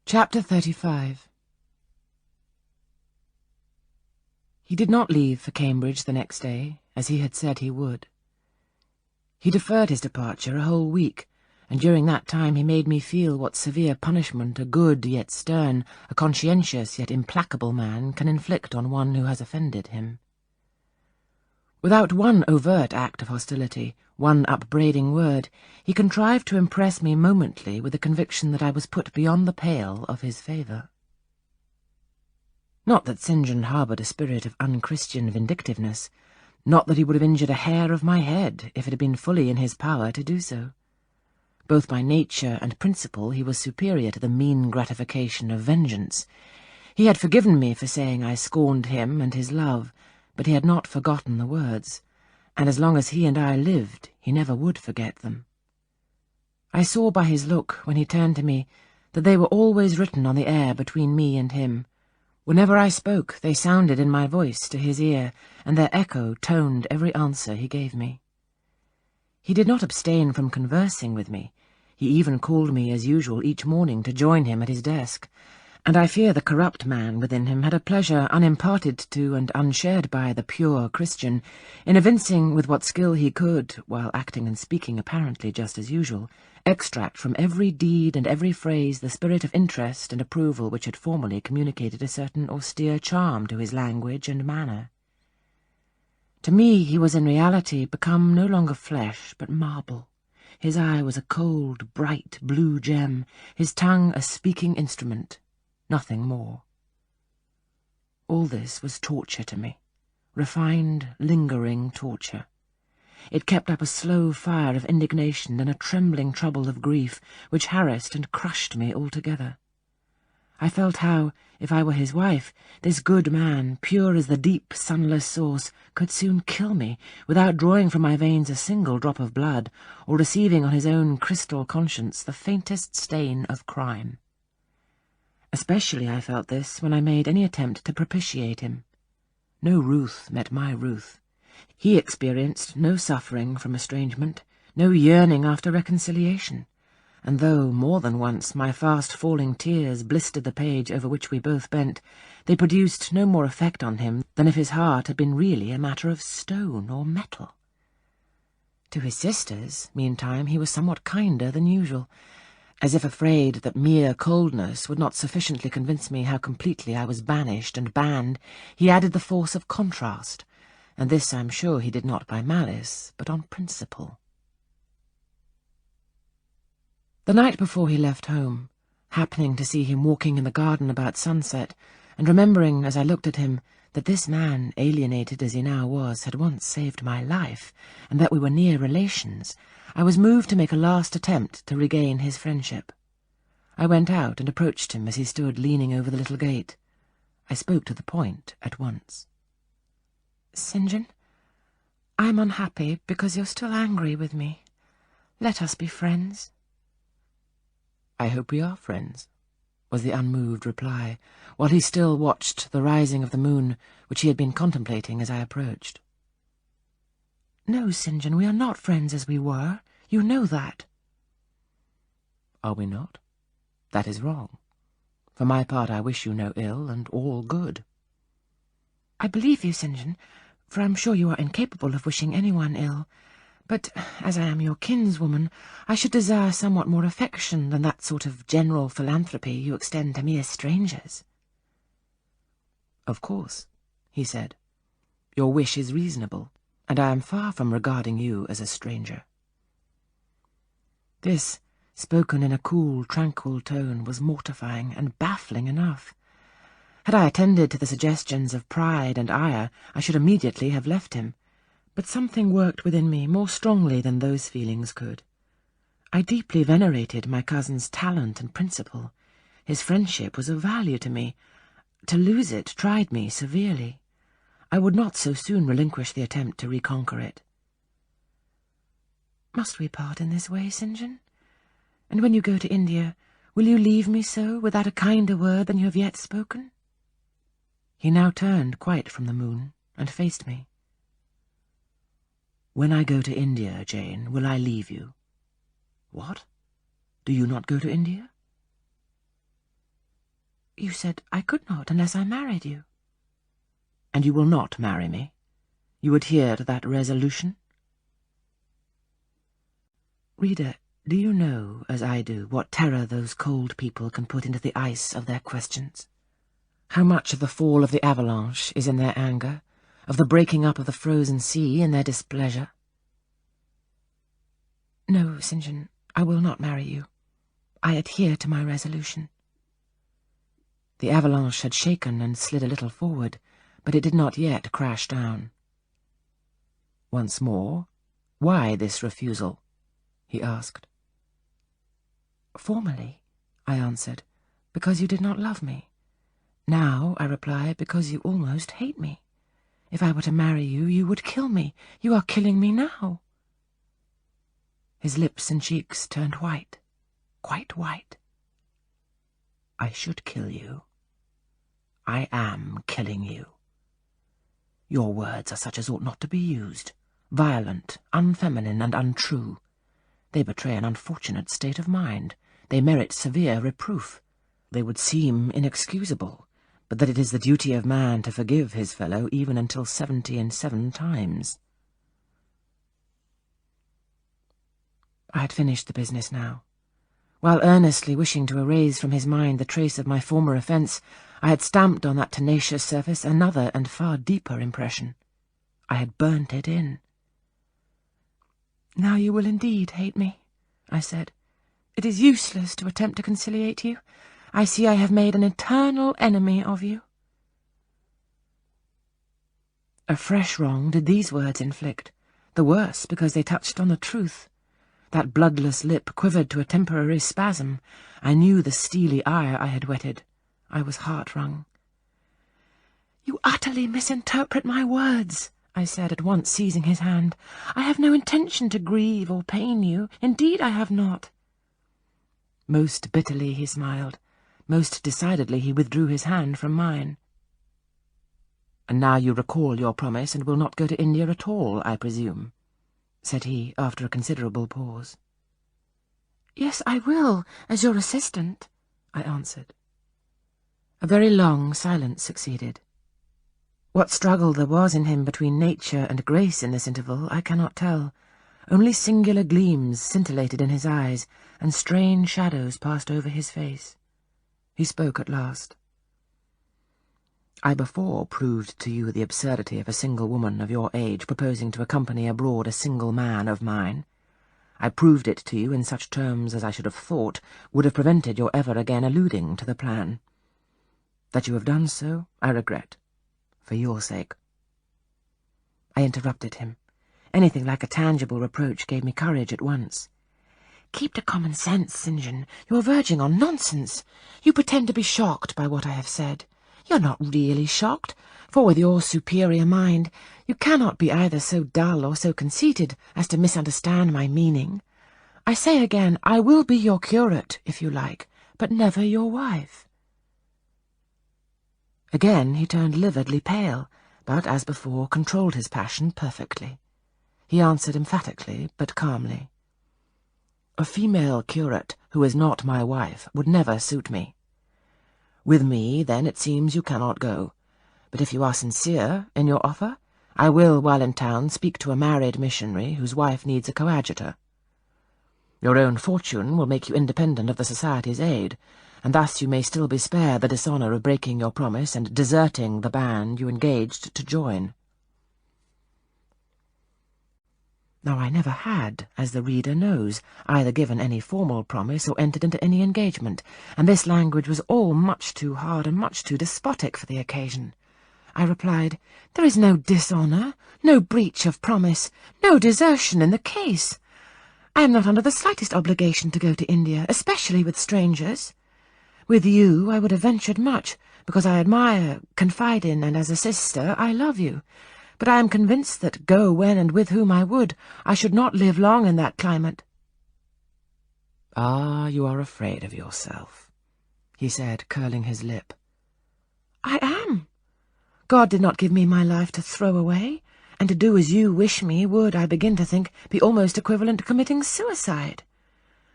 Chapter 35. He did not leave for Cambridge the next day, as he had said he would. He deferred his departure a whole week, and during that time he made me feel what severe punishment a good yet stern, a conscientious yet implacable man can inflict on one who has offended him. Without one overt act of hostility, one upbraiding word, he contrived to impress me momently with the conviction that I was put beyond the pale of his favour. Not that St. John harboured a spirit of unchristian vindictiveness, not that he would have injured a hair of my head if it had been fully in his power to do so. Both by nature and principle he was superior to the mean gratification of vengeance. He had forgiven me for saying I scorned him and his love, but he had not forgotten the words, and as long as he and I lived, he never would forget them. I saw by his look, when he turned to me, that they were always written on the air between me and him. Whenever I spoke, they sounded in my voice to his ear, and their echo toned every answer he gave me. He did not abstain from conversing with me. He even called me as usual each morning to join him at his desk, and I fear the corrupt man within him had a pleasure unimparted to and unshared by the pure Christian in evincing with what skill he could, while acting and speaking apparently just as usual, extract from every deed and every phrase the spirit of interest and approval which had formerly communicated a certain austere charm to his language and manner. To me he was in reality become no longer flesh but marble. His eye was a cold, bright blue gem, his tongue a speaking instrument. Nothing more. All this was torture to me, refined, lingering torture. It kept up a slow fire of indignation and a trembling trouble of grief which harassed and crushed me altogether. I felt how, if I were his wife, this good man, pure as the deep, sunless source, could soon kill me, without drawing from my veins a single drop of blood, or receiving on his own crystal conscience the faintest stain of crime. Especially I felt this when I made any attempt to propitiate him. No ruth met my ruth. He experienced no suffering from estrangement, no yearning after reconciliation, and though, more than once, my fast-falling tears blistered the page over which we both bent, they produced no more effect on him than if his heart had been really a matter of stone or metal. To his sisters, meantime, he was somewhat kinder than usual. As if afraid that mere coldness would not sufficiently convince me how completely I was banished and banned, he added the force of contrast, and this I am sure he did not by malice, but on principle. The night before he left home, happening to see him walking in the garden about sunset, and remembering as I looked at him that this man, alienated as he now was, had once saved my life, and that we were near relations, I was moved to make a last attempt to regain his friendship. I went out and approached him as he stood leaning over the little gate. I spoke to the point at once. "St. John, I am unhappy because you're still angry with me. Let us be friends." "I hope we are friends," was the unmoved reply, while he still watched the rising of the moon, which he had been contemplating as I approached. "No, St. John, we are not friends as we were. You know that." "Are we not? That is wrong. For my part, I wish you no ill, and all good." "I believe you, St. John, for I am sure you are incapable of wishing anyone ill. But, as I am your kinswoman, I should desire somewhat more affection than that sort of general philanthropy you extend to mere strangers." "Of course," he said. "Your wish is reasonable, and I am far from regarding you as a stranger." This, spoken in a cool, tranquil tone, was mortifying and baffling enough. Had I attended to the suggestions of pride and ire, I should immediately have left him, but something worked within me more strongly than those feelings could. I deeply venerated my cousin's talent and principle. His friendship was of value to me. To lose it tried me severely. I would not so soon relinquish the attempt to reconquer it. "Must we part in this way, St. John? And when you go to India, will you leave me so, without a kinder word than you have yet spoken?" He now turned quite from the moon, and faced me. "When I go to India, Jane, will I leave you?" "What? Do you not go to India?" You said I could not unless I married you. And you will not marry me? You adhere to that resolution? Reader, do you know, as I do, what terror those cold people can put into the ice of their questions? How much of the fall of the avalanche is in their anger, of the breaking up of the frozen sea in their displeasure? No, St. John, I will not marry you. I adhere to my resolution. The avalanche had shaken and slid a little forward, but it did not yet crash down. Once more, why this refusal? He asked. Formerly, I answered, because you did not love me. Now, I reply, because you almost hate me. If I were to marry you, you would kill me. You are killing me now. His lips and cheeks turned white, quite white. I should kill you. I am killing you. Your words are such as ought not to be used, violent, unfeminine, and untrue. They betray an unfortunate state of mind. They merit severe reproof. They would seem inexcusable, but that it is the duty of man to forgive his fellow even until 77 times. I had finished the business now. While earnestly wishing to erase from his mind the trace of my former offence, I had stamped on that tenacious surface another and far deeper impression. I had burnt it in. "Now you will indeed hate me," I said. "It is useless to attempt to conciliate you. I see I have made an eternal enemy of you." A fresh wrong did these words inflict, the worse because they touched on the truth. That bloodless lip quivered to a temporary spasm. I knew the steely ire I had whetted. I was heart-wrung. "You utterly misinterpret my words," I said, at once seizing his hand. "I have no intention to grieve or pain you. Indeed, I have not." Most bitterly he smiled. Most decidedly he withdrew his hand from mine. "And now you recall your promise and will not go to India at all, I presume?" said he, after a considerable pause. "Yes, I will, as your assistant," I answered. A very long silence succeeded. What struggle there was in him between nature and grace in this interval, I cannot tell. Only singular gleams scintillated in his eyes, and strange shadows passed over his face. He spoke at last. "I before proved to you the absurdity of a single woman of your age proposing to accompany abroad a single man of mine. I proved it to you in such terms as I should have thought would have prevented your ever again alluding to the plan. That you have done so, I regret, for your sake." I interrupted him. Anything like a tangible reproach gave me courage at once. "Keep to common sense, St. John. You are verging on nonsense. You pretend to be shocked by what I have said. You're not really shocked, for with your superior mind, you cannot be either so dull or so conceited as to misunderstand my meaning. I say again, I will be your curate, if you like, but never your wife." Again he turned lividly pale, but, as before, controlled his passion perfectly. He answered emphatically, but calmly. "A female curate who is not my wife would never suit me. With me, then, it seems you cannot go. But if you are sincere in your offer, I will, while in town, speak to a married missionary whose wife needs a coadjutor. Your own fortune will make you independent of the Society's aid, and thus you may still be spared the dishonour of breaking your promise and deserting the band you engaged to join." Now I never had, as the reader knows, either given any formal promise or entered into any engagement, and this language was all much too hard and much too despotic for the occasion. I replied, "There is no dishonour, no breach of promise, no desertion in the case. I am not under the slightest obligation to go to India, especially with strangers. With you I would have ventured much, because I admire, confide in, and as a sister I love you. But I am convinced that, go when and with whom I would, I should not live long in that climate." "Ah, you are afraid of yourself," he said, curling his lip. "I am. God did not give me my life to throw away, and to do as you wish me would, I begin to think, be almost equivalent to committing suicide.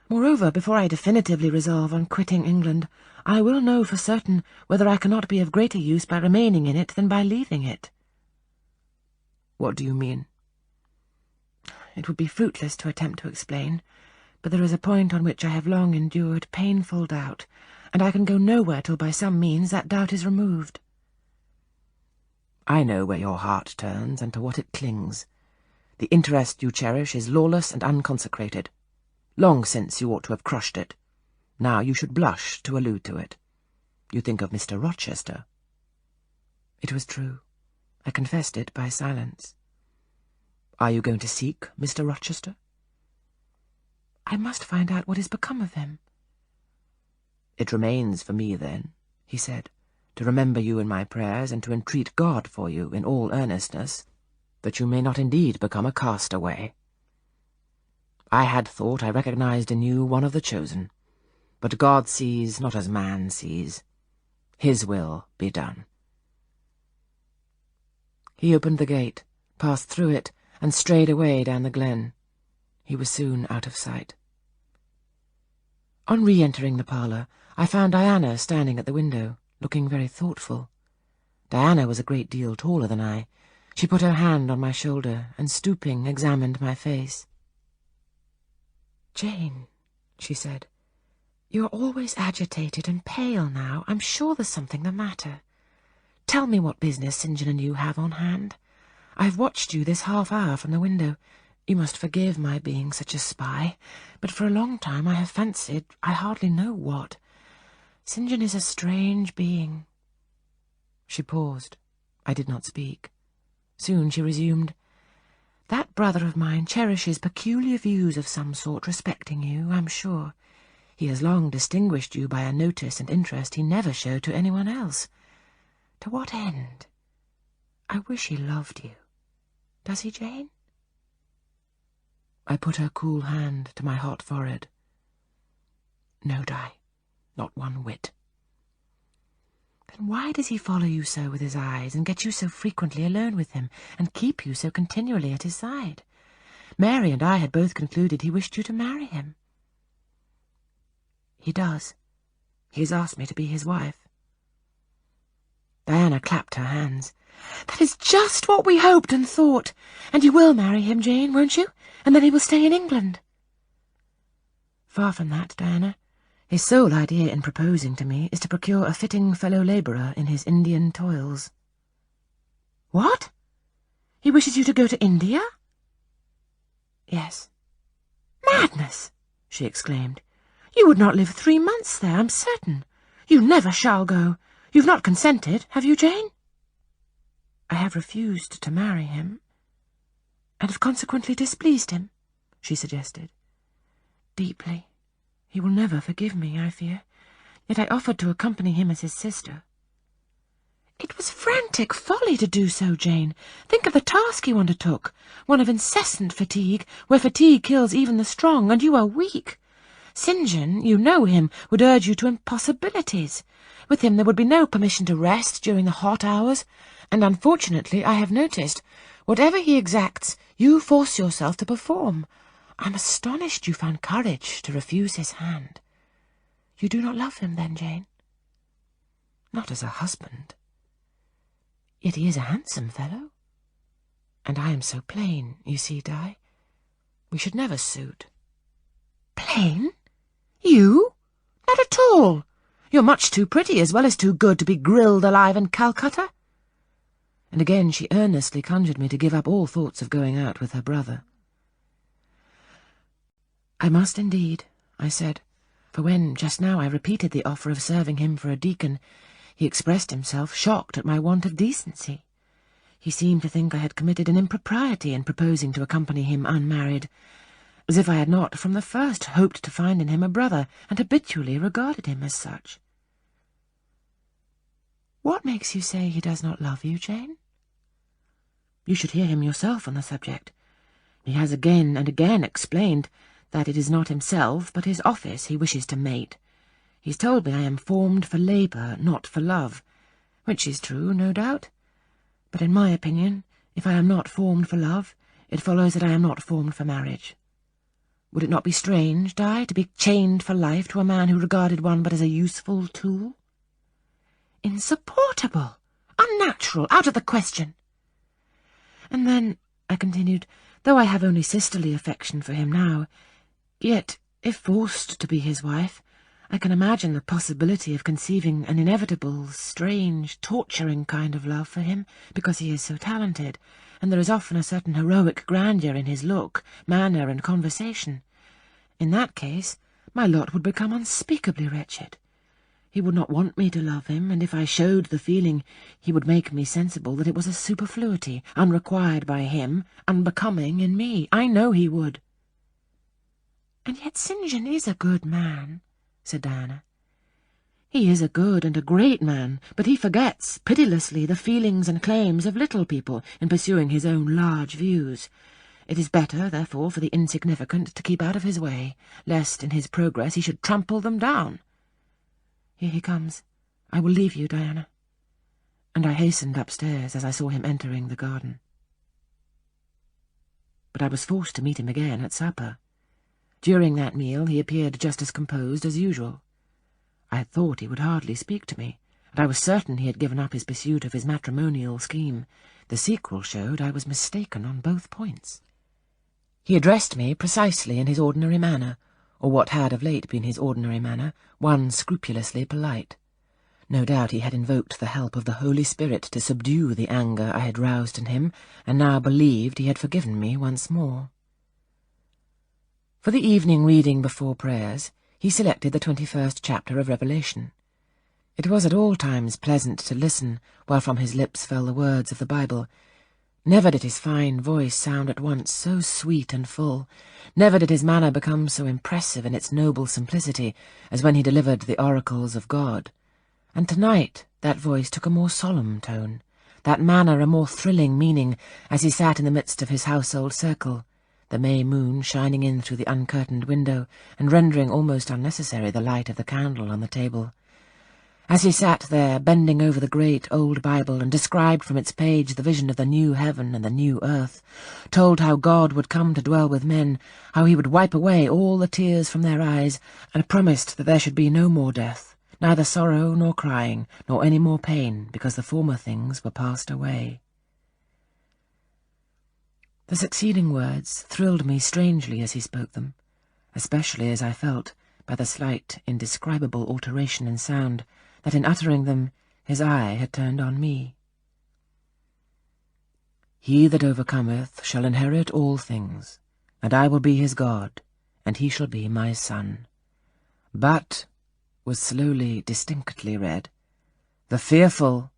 Moreover, before I definitively resolve on quitting England, I will know for certain whether I cannot be of greater use by remaining in it than by leaving it. What do you mean? It would be fruitless to attempt to explain, but there is a point on which I have long endured painful doubt, and I can go nowhere till by some means that doubt is removed. I know where your heart turns and to what it clings. The interest you cherish is lawless and unconsecrated. Long since you ought to have crushed it. Now you should blush to allude to it. You think of Mr. Rochester. It was true. I confessed it by silence. Are you going to seek Mr. Rochester? I must find out what has become of him. It remains for me, then, he said, to remember you in my prayers and to entreat God for you in all earnestness, that you may not indeed become a castaway. I had thought I recognized in you one of the chosen, but God sees not as man sees. His will be done. He opened the gate, passed through it, and strayed away down the glen. He was soon out of sight. On re-entering the parlour, I found Diana standing at the window, looking very thoughtful. Diana was a great deal taller than I. She put her hand on my shoulder, and stooping, examined my face. "Jane," she said, "you're always agitated and pale now. I'm sure there's something the matter. Tell me what business St. John and you have on hand. I've watched you this half-hour from the window. You must forgive my being such a spy, but for a long time I have fancied I hardly know what. St. John is a strange being." She paused. I did not speak. Soon she resumed. "That brother of mine cherishes peculiar views of some sort respecting you, I'm sure. He has long distinguished you by a notice and interest he never showed to anyone else. To what end? I wish he loved you. Does he, Jane?" I put her cool hand to my hot forehead. "No, Di, not one whit." "Then why does he follow you so with his eyes, and get you so frequently alone with him, and keep you so continually at his side? Mary and I had both concluded he wished you to marry him." "He does. He has asked me to be his wife." Diana clapped her hands. "That is just what we hoped and thought. And you will marry him, Jane, won't you? And then he will stay in England." "Far from that, Diana. His sole idea in proposing to me is to procure a fitting fellow-labourer in his Indian toils." "What? He wishes you to go to India?" "Yes." "Madness!" she exclaimed. "You would not live 3 months there, I'm certain. You never shall go. You've not consented, have you, Jane?" "I have refused to marry him." "And have consequently displeased him?" she suggested. "Deeply. He will never forgive me, I fear. Yet I offered to accompany him as his sister." "It was frantic folly to do so, Jane. Think of the task you undertook, one of incessant fatigue, where fatigue kills even the strong, and you are weak. St. John, you know him, would urge you to impossibilities. With him there would be no permission to rest during the hot hours, and unfortunately I have noticed, whatever he exacts, you force yourself to perform. I'm astonished you found courage to refuse his hand. You do not love him, then, Jane?" "Not as a husband." "Yet he is a handsome fellow. And I am so plain, you see, Di. We should never suit." "Plain? You? Not at all. You're much too pretty as well as too good to be grilled alive in Calcutta." And again she earnestly conjured me to give up all thoughts of going out with her brother. "I must indeed," I said, for when, just now, I repeated the offer of serving him for a deacon, he expressed himself shocked at my want of decency. He seemed to think I had committed an impropriety in proposing to accompany him unmarried, as if I had not from the first hoped to find in him a brother, and habitually regarded him as such. "What makes you say he does not love you, Jane?" "You should hear him yourself on the subject. He has again and again explained that it is not himself, but his office he wishes to mate. He's told me I am formed for labour, not for love, which is true, no doubt. But in my opinion, if I am not formed for love, it follows that I am not formed for marriage." Would it not be strange, Di, to be chained for life to a man who regarded one but as a useful tool? Insupportable! Unnatural! Out of the question! And then, I continued, though I have only sisterly affection for him now, yet, if forced to be his wife, I can imagine the possibility of conceiving an inevitable, strange, torturing kind of love for him, because he is so talented, and there is often a certain heroic grandeur in his look, manner, and conversation. In that case, my lot would become unspeakably wretched. He would not want me to love him, and if I showed the feeling, he would make me sensible that it was a superfluity, unrequired by him, unbecoming in me. I know he would. And yet St. John is a good man, said Diana. He is a good and a great man, but he forgets pitilessly the feelings and claims of little people in pursuing his own large views. It is better, therefore, for the insignificant to keep out of his way, lest in his progress he should trample them down. Here he comes. I will leave you, Diana. And I hastened upstairs as I saw him entering the garden. But I was forced to meet him again at supper. During that meal he appeared just as composed as usual. I had thought he would hardly speak to me, and I was certain he had given up his pursuit of his matrimonial scheme. The sequel showed I was mistaken on both points. He addressed me precisely in his ordinary manner, or what had of late been his ordinary manner, one scrupulously polite. No doubt he had invoked the help of the Holy Spirit to subdue the anger I had roused in him, and now believed he had forgiven me once more. For the evening reading before prayers, he selected the 21st chapter of Revelation. It was at all times pleasant to listen, while from his lips fell the words of the Bible. Never did his fine voice sound at once so sweet and full, never did his manner become so impressive in its noble simplicity as when he delivered the oracles of God. And tonight that voice took a more solemn tone, that manner a more thrilling meaning, as he sat in the midst of his household circle, the May moon shining in through the uncurtained window and rendering almost unnecessary the light of the candle on the table. As he sat there, bending over the great old Bible and described from its page the vision of the new heaven and the new earth, told how God would come to dwell with men, how he would wipe away all the tears from their eyes, and promised that there should be no more death, neither sorrow nor crying, nor any more pain, because the former things were passed away. The succeeding words thrilled me strangely as he spoke them, especially as I felt, by the slight, indescribable alteration in sound, that in uttering them his eye had turned on me. He that overcometh shall inherit all things, and I will be his God, and he shall be my son. But, was slowly, distinctly read, the fearful,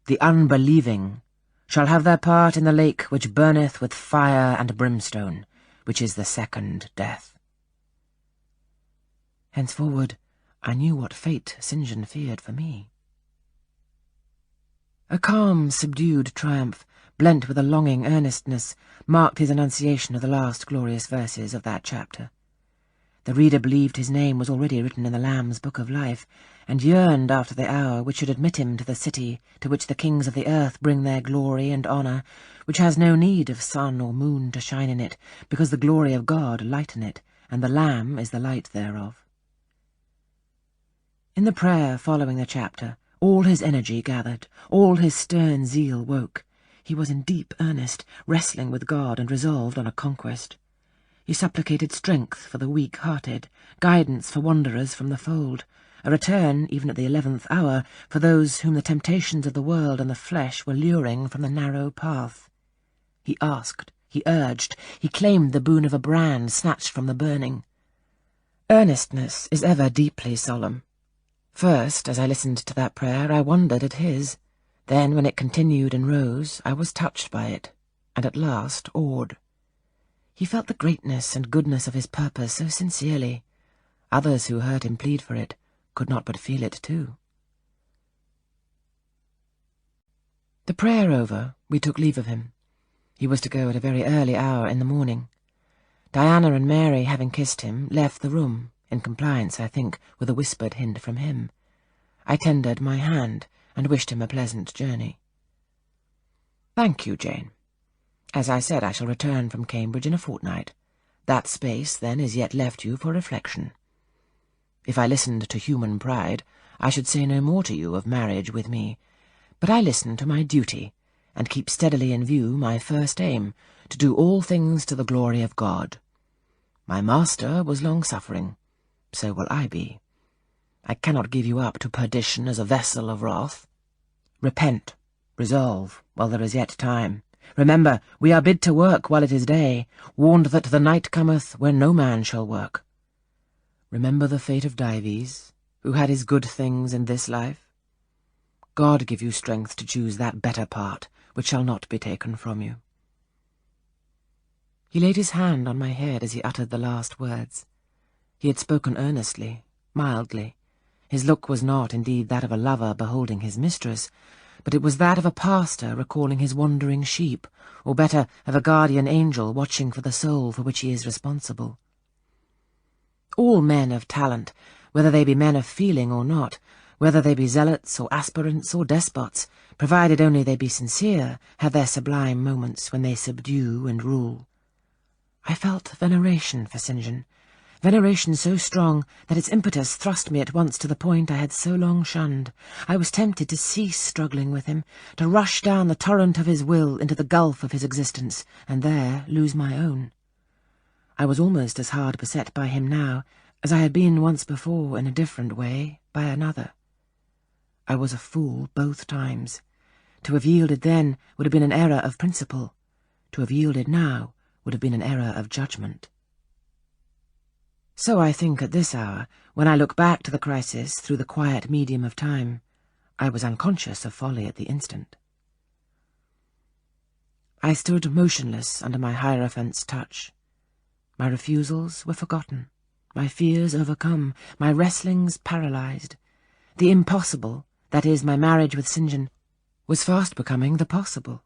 the unbelieving, shall have their part in the lake which burneth with fire and brimstone, which is the second death. Henceforward, I knew what fate St. John feared for me. A calm, subdued triumph, blent with a longing earnestness, marked his enunciation of the last glorious verses of that chapter. The reader believed his name was already written in the Lamb's book of life, and yearned after the hour which should admit him to the city to which the kings of the earth bring their glory and honour, which has no need of sun or moon to shine in it, because the glory of God lighten it, and the Lamb is the light thereof. In the prayer following the chapter, all his energy gathered, all his stern zeal woke. He was in deep earnest, wrestling with God and resolved on a conquest. He supplicated strength for the weak-hearted, guidance for wanderers from the fold, a return, even at the 11th hour, for those whom the temptations of the world and the flesh were luring from the narrow path. He asked, he urged, he claimed the boon of a brand snatched from the burning. Earnestness is ever deeply solemn. First, as I listened to that prayer, I wondered at his. Then, when it continued and rose, I was touched by it, and at last awed. He felt the greatness and goodness of his purpose so sincerely. Others who heard him plead for it could not but feel it too. The prayer over, we took leave of him. He was to go at a very early hour in the morning. Diana and Mary, having kissed him, left the room, in compliance, I think, with a whispered hint from him. I tendered my hand, and wished him a pleasant journey. "Thank you, Jane. As I said, I shall return from Cambridge in a fortnight. That space, then, is yet left you for reflection. If I listened to human pride, I should say no more to you of marriage with me, but I listen to my duty, and keep steadily in view my first aim, to do all things to the glory of God. My master was long-suffering, so will I be. I cannot give you up to perdition as a vessel of wrath. Repent, resolve, while there is yet time. Remember, we are bid to work while it is day, warned that the night cometh when no man shall work. Remember the fate of Dives, who had his good things in this life. God give you strength to choose that better part, which shall not be taken from you. He laid his hand on my head as he uttered the last words. He had spoken earnestly, mildly. His look was not, indeed, that of a lover beholding his mistress, but it was that of a pastor recalling his wandering sheep, or better, of a guardian angel watching for the soul for which he is responsible. All men of talent, whether they be men of feeling or not, whether they be zealots or aspirants or despots, provided only they be sincere, have their sublime moments when they subdue and rule. I felt veneration for St. John, veneration so strong that its impetus thrust me at once to the point I had so long shunned. I was tempted to cease struggling with him, to rush down the torrent of his will into the gulf of his existence, and there lose my own. I was almost as hard beset by him now as I had been once before in a different way by another. I was a fool both times. To have yielded then would have been an error of principle. To have yielded now would have been an error of judgment. So I think at this hour, when I look back to the crisis through the quiet medium of time, I was unconscious of folly at the instant. I stood motionless under my Hierophant's touch. My refusals were forgotten, my fears overcome, my wrestlings paralyzed. The impossible, that is, my marriage with St. John, was fast becoming the possible.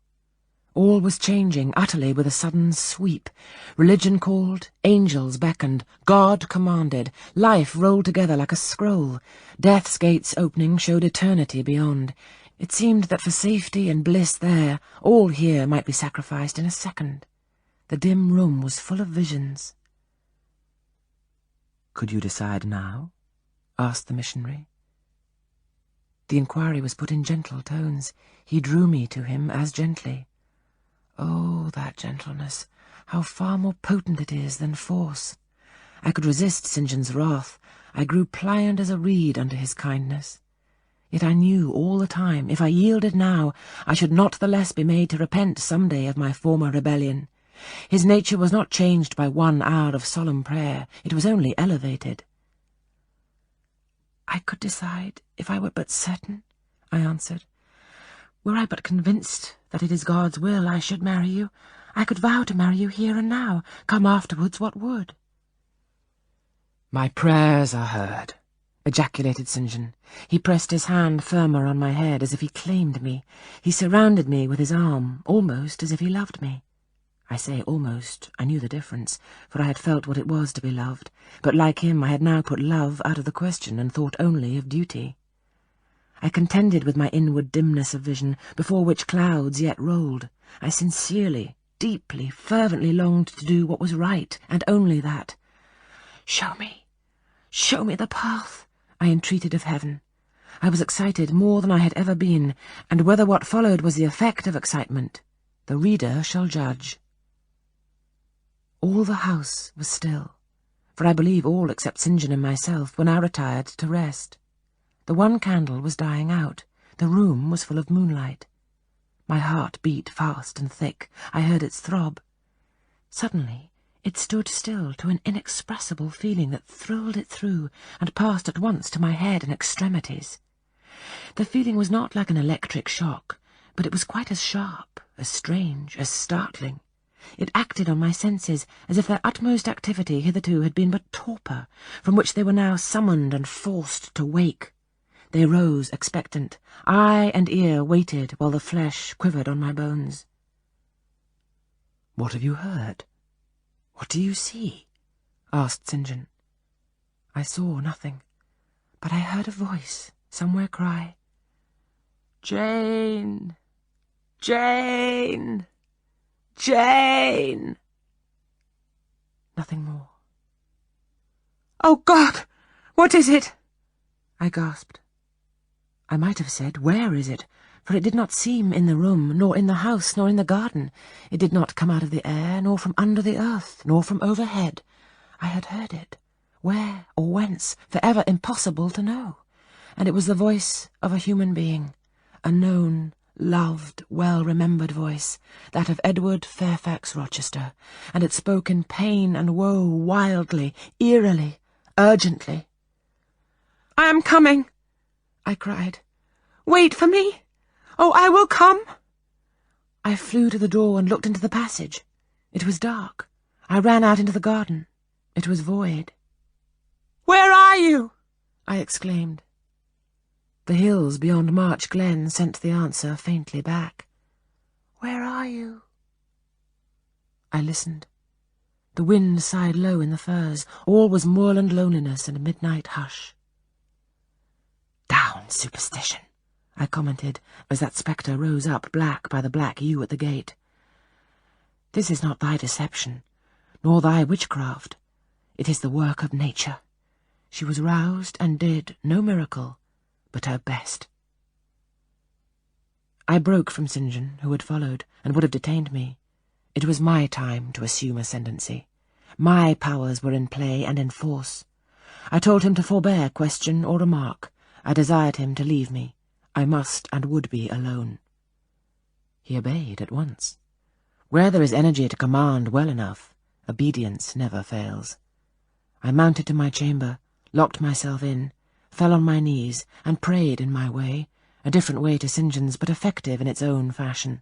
All was changing utterly with a sudden sweep. Religion called, angels beckoned, God commanded, life rolled together like a scroll. Death's gates opening showed eternity beyond. It seemed that for safety and bliss there, all here might be sacrificed in a second. The dim room was full of visions. "Could you decide now?" asked the missionary. The inquiry was put in gentle tones. He drew me to him as gently. Oh, that gentleness! How far more potent it is than force! I could resist St. John's wrath. I grew pliant as a reed under his kindness. Yet I knew all the time, if I yielded now, I should not the less be made to repent some day of my former rebellion. His nature was not changed by 1 hour of solemn prayer. It was only elevated. "I could decide if I were but certain," I answered. "Were I but convinced that it is God's will I should marry you, I could vow to marry you here and now, come afterwards what would." "My prayers are heard," ejaculated St. John. He pressed his hand firmer on my head as if he claimed me. He surrounded me with his arm, almost as if he loved me. I say almost. I knew the difference, for I had felt what it was to be loved, but like him I had now put love out of the question and thought only of duty. I contended with my inward dimness of vision, before which clouds yet rolled. I sincerely, deeply, fervently longed to do what was right, and only that. Show me the path," I entreated of heaven. I was excited more than I had ever been, and whether what followed was the effect of excitement, the reader shall judge. All the house was still, for I believe all except St. John and myself were now retired to rest. The one candle was dying out. The room was full of moonlight. My heart beat fast and thick. I heard its throb. Suddenly it stood still to an inexpressible feeling that thrilled it through and passed at once to my head and extremities. The feeling was not like an electric shock, but it was quite as sharp, as strange, as startling. It acted on my senses as if their utmost activity hitherto had been but torpor, from which they were now summoned and forced to wake. They rose expectant. Eye and ear waited while the flesh quivered on my bones. "What have you heard? What do you see?" asked St. John. I saw nothing, but I heard a voice somewhere cry, "Jane! Jane! Jane!" nothing more. "Oh, God! What is it?" I gasped. I might have said, "Where is it?" for it did not seem in the room, nor in the house, nor in the garden. It did not come out of the air, nor from under the earth, nor from overhead. I had heard it. Where or whence, forever impossible to know. And it was the voice of a human being, a known, loved, well-remembered voice, that of Edward Fairfax Rochester, and it spoke in pain and woe wildly, eerily, urgently. "I am coming," I cried. "Wait for me. Oh, I will come." I flew to the door and looked into the passage. It was dark. I ran out into the garden. It was void. "Where are you?" I exclaimed. The hills beyond March Glen sent the answer faintly back. "Where are you?" I listened. The wind sighed low in the firs. All was moorland loneliness and midnight hush. "Down, superstition," I commented, as that spectre rose up black by the black yew at the gate. "This is not thy deception, nor thy witchcraft. It is the work of nature. She was roused and did no miracle, but her best." I broke from St. John, who had followed, and would have detained me. It was my time to assume ascendancy. My powers were in play and in force. I told him to forbear question or remark. I desired him to leave me. I must and would be alone. He obeyed at once. Where there is energy to command well enough, obedience never fails. I mounted to my chamber, locked myself in, fell on my knees, and prayed in my way, a different way to St. John's, but effective in its own fashion.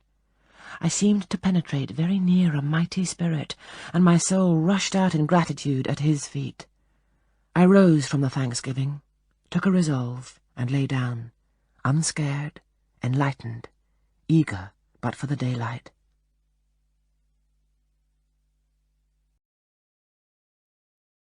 I seemed to penetrate very near a mighty spirit, and my soul rushed out in gratitude at his feet. I rose from the thanksgiving, took a resolve, and lay down, unscared, enlightened, eager but for the daylight.